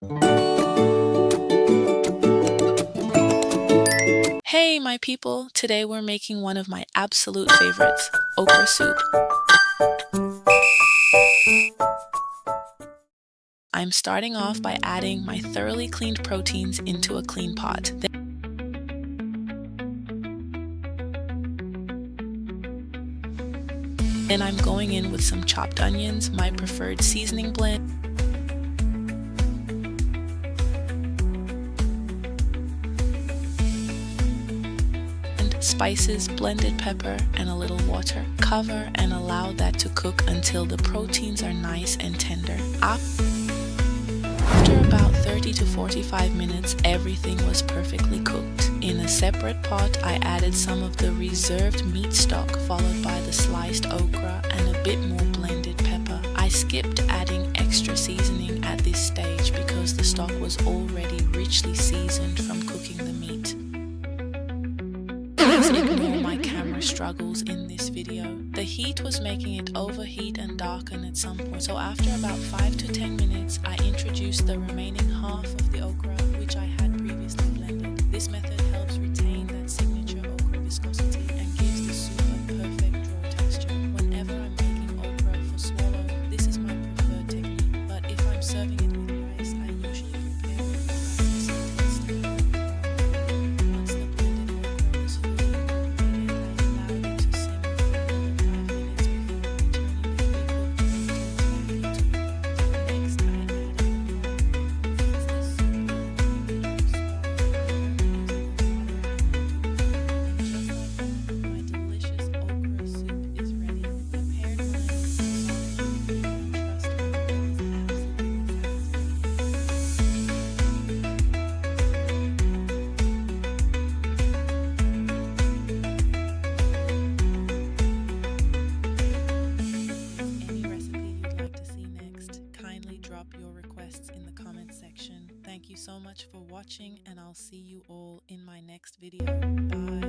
Hey, my people! Today we're making one of my absolute favorites, okra soup. I'm starting off by adding my thoroughly cleaned proteins into a clean pot. Then I'm going in with some chopped onions, my preferred seasoning blend, spices, blended pepper, and a little water. Cover and allow that to cook until the proteins are nice and tender. After about 30 to 45 minutes, everything was perfectly cooked. In a separate pot, I added some of the reserved meat stock, followed by the sliced okra and a bit more blended pepper. I skipped adding extra seasoning at this stage because the stock was already richly seasoned from cooking the meat. Please ignore my camera struggles in this video. The heat was making it overheat and darken at some point, so after about 5 to 10 minutes, I introduced the remaining half of the okra, which I had previously blended. This method helps retain that signature okra viscosity and gives the soup a perfect draw texture. Whenever I'm making okra for swallow, this is my preferred technique, but if I'm serving it with rice, I usually prepare it with rice and taste. Once the blended okra was fully incorporated, I allowed it to simmer for another 5 minutes before returning the pre-cooked potatoes back into the pot. Next, I added the broth. Since the soup will be swallowed, my delicious okra soup is ready. The paired blend of soft and trust me, it is absolutely Any recipe you'd like to see next, kindly drop your requests in the comments section. Thank you so much for watching, and I'll see you all in my next video. Bye.